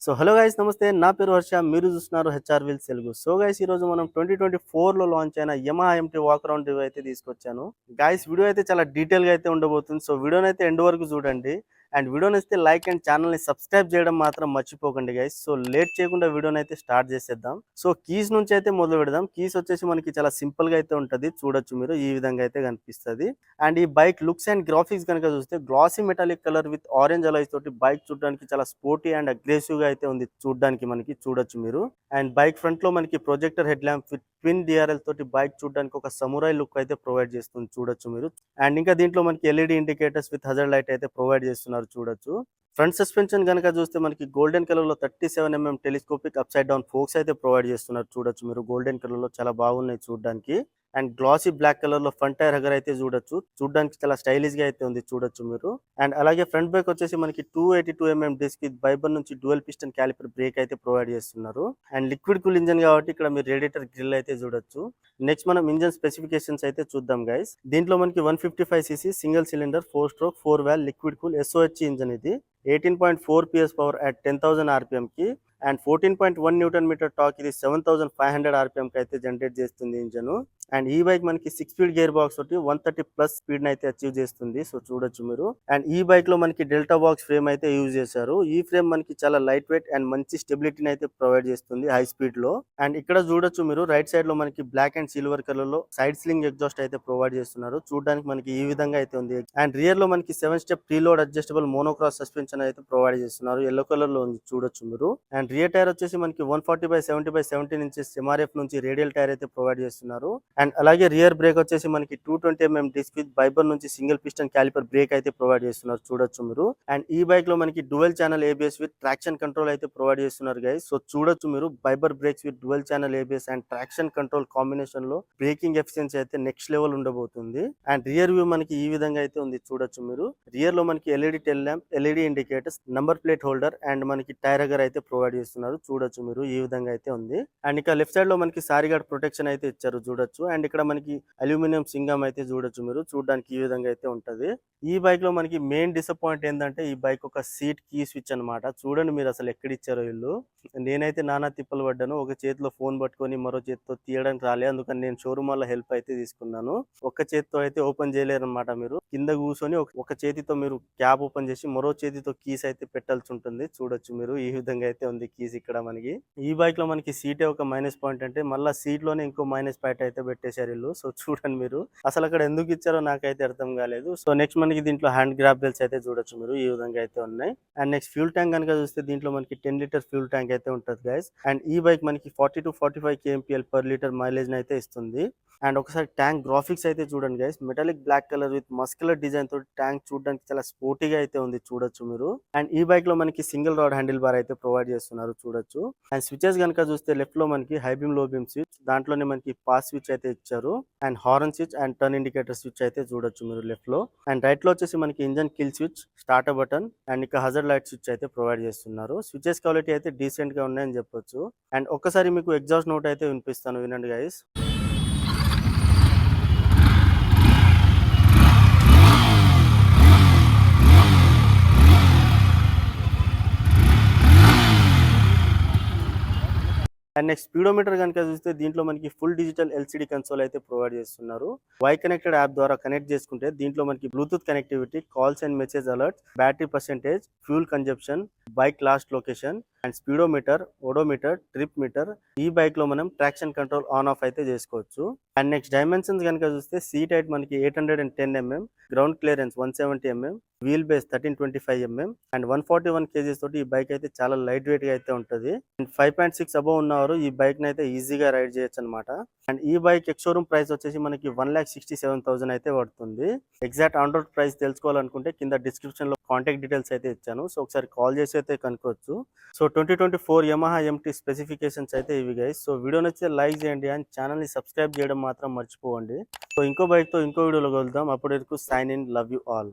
So hello guys, నమస్తే. నా పేరు హర్ష. మీరు చూస్తున్నారు HR wheels Telugu. So guys, ఈ రోజు మనం 2024లో లాంచ్ అయిన Yamaha empty walk around review అయితే తీసుకొచ్చాను. గైస్, వీడియో అయితే చాలా డీటెయిల్ గా అయితే ఉండబోతుంది. సో వీడియోని అయితే ఎండ్ వరకు చూడండి. అండ్ వీడియోని అయితే లైక్ అండ్ ఛానల్ని సబ్స్క్రైబ్ చేయడం మాత్రం మర్చిపోకండి గైస్. సో లేట్ చేయకుండా వీడియోని అయితే స్టార్ట్ చేసేద్దాం. సో కీస్ నుంచి అయితే మొదలు పెడదాం. కీస్ వచ్చేసి మనకి చాలా సింపుల్ గా అయితే ఉంటది. చూడొచ్చు మీరు, ఈ విధంగా అయితే కనిపిస్తుంది. అండ్ ఈ బైక్ లుక్స్ అండ్ గ్రాఫిక్స్ కనుక చూస్తే glossy metallic colour with orange alloys తోటి బైక్ చూడడానికి చాలా స్పోర్టీ అండ్ అగ్రెసివ్ గా అయితే ఉంది. చూడడానికి మనకి చూడొచ్చు మీరు. అండ్ బైక్ ఫ్రంట్ లో మనకి projector head lamp with twin DRL తోటి బైక్ చూడడానికి ఒక సమురాయ్ లుక్ అయితే ప్రొవైడ్ చేస్తుంది. చూడొచ్చు మీరు. అండ్ ఇంకా దీంట్లో మనకి LED indicators with hazard light అయితే ప్రొవైడ్ చేస్తున్నారు. చూడొచ్చు. ఫ్రంట్ సస్పెన్షన్ కనుక చూస్తే మనకి గోల్డెన్ కలర్ లో 37mm telescopic upside down forks అయితే ప్రొవైడ్ చేస్తున్నారు. చూడొచ్చు మీరు. గోల్డెన్ కలర్ లో చాలా బాగున్నాయి చూడడానికి. అండ్ గ్లాసీ బ్లాక్ కలర్ లో ఫ్రంట్ టైర్ హగర్ అయితే చూడొచ్చు. చూడడానికి చాలా స్టైలిష్ గా అయితే ఉంది. చూడొచ్చు మీరు. అండ్ అలాగే ఫ్రంట్ బ్రేక్ వచ్చేసి మనకి 282mm డిస్క్ విత్ బైబర్ నుంచి డ్యూయల్ పిస్టన్ క్యాలిపర్ బ్రేక్ అయితే ప్రొవైడ్ చేస్తున్నారు. అండ్ లిక్విడ్ కూల్ ఇంజన్ కాబట్టి ఇక్కడ మీరు రేడియేటర్ గ్రిల్ అయితే చూడొచ్చు. నెక్స్ట్ మనం ఇంజన్ స్పెసిఫికేషన్స్ అయితే చూద్దాం గైస్. దీంట్లో మనకి 155cc single cylinder 4-stroke 4-valve liquid cool SOHC engine ఇది. 18.4 PS పవర్ అట్ 10,000 RPM కి అండ్ 14.1 న్యూటన్ మీటర్ టార్క్ ఇది 7,500 RPM కి అయితే జనరేట్ చేస్తుంది ఇంజన్. అండ్ ఈ బైక్ మనకి 6-speed గేర్ బాక్స్ తోటి 130+ స్పీడ్ అయితే అచీవ్ చేస్తుంది. సో చూడొచ్చు మీరు. అండ్ ఈ బైక్ లో మనకి డెల్టా బాక్స్ ఫ్రేమ్ అయితే యూజ్ చేశారు. ఈ ఫ్రేమ్ మనకి చాలా లైట్ వెయిట్ అండ్ మంచి స్టెబిలిటీని అయితే ప్రొవైడ్ చేస్తుంది హై స్పీడ్ లో. అండ్ ఇక్కడ చూడొచ్చు మీరు, రైట్ సైడ్ లో మనకి బ్లాక్ అండ్ సిల్వర్ కలర్ లో సైడ్ స్లింగ్ ఎగ్జాస్ట్ అయితే ప్రొవైడ్ చేస్తున్నారు. చూడడానికి మనకి ఈ విధంగా అయితే ఉంది. అండ్ రియర్ లో మనకి 7-step ప్రీలోడ్ అడ్జస్టబుల్ మోనోక్రాస్ సస్పెన్షన్ అయితే ప్రొవైడ్ చేస్తున్నారు. ఎల్లో కలర్ లో ఉంది. చూడొచ్చు మీరు. అండ్ రియర్ టైర్ వచ్చేసి మనకి 140/70/17 ఇంచెస్ MRF నుంచి రేడియల్ టైర్ అయితే ప్రొవైడ్ చేస్తున్నారు. అండ్ అలాగే రియర్ బ్రేక్ వచ్చేసి మనకి 220mm డిస్క్ విత్ బైబర్ నుంచి సింగిల్ పిస్టన్ క్యాలిపర్ బ్రేక్ అయితే ప్రొవైడ్ చేస్తున్నారు. చూడొచ్చు మీరు. అండ్ ఈ బైక్ లో మనకి dual channel ABS with traction control అయితే ప్రొవైడ్ చేస్తున్నారు గైస్. సో చూడొచ్చు మీరు. Bybre brakes with dual channel ABS and traction control combination లో బ్రేకింగ్ ఎఫిషియన్సీ అయితే నెక్స్ట్ లెవెల్ ఉండబోతుంది. అండ్ రియర్ వ్యూ మనకి ఈ విధంగా అయితే ఉంది. చూడొచ్చు మీరు. రియర్ లో మనకి LED tell lamp, LED indicators, number plate holder and మనకి టైర్ హగర్ అయితే ప్రొవైడ్ చేస్తున్నారు. చూడొచ్చు మీరు. ఈ విధంగా అయితే ఉంది. అండ్ ఇక లెఫ్ట్ సైడ్ లో మనకి సారీ గార్డ్ ప్రొటెక్షన్ అయితే ఇచ్చారు. చూడొచ్చు. అండ్ ఇక్కడ మనకి అల్యూమినియం సింగం అయితే చూడొచ్చు మీరు. చూడడానికి ఈ విధంగా అయితే ఉంటది. ఈ బైక్ లో మనకి మెయిన్ డిసప్పాయింట్ ఏంటంటే ఈ బైక్ ఒక సీట్ కీ స్విచ్ అన్నమాట. చూడండి మీరు, అసలు ఎక్కడ ఇచ్చారో వీళ్ళు. నేనైతే నానా తిప్పలు పడ్డాను. ఒక చేతిలో ఫోన్ పట్టుకొని మరో చేతితో తీయడానికి రాలే. అందుకని నేను షోరూమ్ వల్ల హెల్ప్ అయితే తీసుకున్నాను. ఒక్క చేతితో అయితే ఓపెన్ చేయలేరు అనమాట. మీరు కింద కూర్చొని ఒక చేతితో మీరు క్యాబ్ ఓపెన్ చేసి మరో చేతితో కీస్ అయితే పెట్టాల్సి ఉంటుంది. చూడొచ్చు మీరు. ఈ విధంగా అయితే ఉంది కీస్ ఇక్కడ మనకి. ఈ బైక్ లో మనకి సీటే ఒక మైనస్ పాయింట్ అంటే మళ్ళీ సీట్ లోనే ఇంకో మైనస్ పాయింట్ అయితే పెట్టేశారు వీళ్ళు. సో చూడండి మీరు, అసలు అక్కడ ఎందుకు ఇచ్చారో నాకైతే అర్థం కాలేదు. సో నెక్స్ట్ మనకి దీంట్లో హ్యాండ్ గ్రాబ్ బెల్స్ అయితే చూడొచ్చు మీరు. ఈ విధంగా అయితే ఉన్నాయి. అండ్ నెక్స్ట్ ఫ్యూల్ ట్యాంక్ కనుక చూస్తే దీంట్లో మనకి 10 లీటర్ ఫ్యూల్ ట్యాంక్ అయితే ఉంటుంది గైస్. అండ్ ఈ బైక్ మనకి 40-45 kmpl పర్ లీటర్ మైలేజ్ అయితే ఇస్తుంది. అండ్ ఒకసారి ట్యాంక్ గ్రాఫిక్స్ అయితే చూడండి guys. Metallic black colour with muscular design తోటి ట్యాంక్ చూడడానికి చాలా స్పోర్టీగా అయితే ఉంది. చూడొచ్చు మీరు. అండ్ ఈ బైక్ లో మనకి సింగిల్ రాడ్ హ్యాండిల్ బార్ అయితే ప్రొవైడ్ చేస్తున్నారు. చూడొచ్చు. అండ్ స్విచెస్ కనుక చూస్తే లెఫ్ట్ లో మనకి హై బీమ్ లో బీమ్ స్విచ్, దాంట్లోనే మనకి పాస్ స్విచ్ అయితే ఇచ్చారు. And horn switch and turn indicator switch అయితే చూడొచ్చు మీరు లెఫ్ట్ లో. అండ్ రైట్ లో వచ్చేసి మనకి engine kill switch, starter button and ఇక హజార్డ్ లైట్ స్విచ్ అయితే ప్రొవైడ్ చేస్తున్నారు. స్విచెస్ క్వాలిటీ అయితే డీసెంట్ గా ఉన్నాయని చెప్పొచ్చు. అండ్ ఒక్కసారి మీకు ఎగ్జాస్ట్ నోట్ అయితే వినిపిస్తాను, వినండి గైస్. అండ్ నెక్స్ట్ స్పీడోమీటర్ కనుక చూస్తే దీంట్లో మనకి ఫుల్ డిజిటల్ LCD కన్సోల్ అయితే ప్రొవైడ్ చేస్తున్నారు. వై కనెక్టెడ్ యాప్ ద్వారా కనెక్ట్ చేసుకుంటే దీంట్లో మనకి Bluetooth connectivity, calls and message alerts, battery percentage, fuel consumption, bike last location and speedometer, odometer, trip meter. ఈ బైక్ లో మనం ట్రాక్షన్ కంట్రోల్ ఆన్ ఆఫ్ అయితే చేసుకోవచ్చు. అండ్ నెక్స్ట్ డైమెన్షన్స్ కనుక చూస్తే సీట్ హైట్ మనకి 810mm, ground clearance 170mm, wheel base 1325mm and 141 kgs తోటి ఈ బైక్ అయితే చాలా లైట్ వెయిట్ గా అయితే ఉంటుంది. అండ్ 5.6 అబౌవ్ ఉన్నవారు ఈ బైక్ ని అయితే ఈజీగా రైడ్ చేయొచ్చు అనమాట. అండ్ ఈ బైక్ ఎక్స్ షోరూమ్ ప్రైస్ వచ్చేసి మనకి 1,67,000 అయితే పడుతుంది. ఎగ్జాక్ట్ ఆన్ రోడ్ ప్రైస్ తెలుసుకోవాలనుకుంటే కింద డిస్క్రిప్షన్ లో కాంటాక్ట్ డీటెయిల్స్ అయితే ఇచ్చాను. సో ఒకసారి కాల్ చేసి అయితే కనుక్కోవచ్చు. సో 2024 యమహా MT స్పెసిఫికేషన్స్ అయితే ఇవి గైస్. సో వీడియో నచ్చితే లైక్ చేయండి అండ్ ఛానల్ ని సబ్స్క్రైబ్ చేయడం మాత్రం మర్చిపోవండి. సో ఇంకో బైక్ తో ఇంకో వీడియోలో కలుద్దాం. అప్పటి వరకు sign in. Love you all.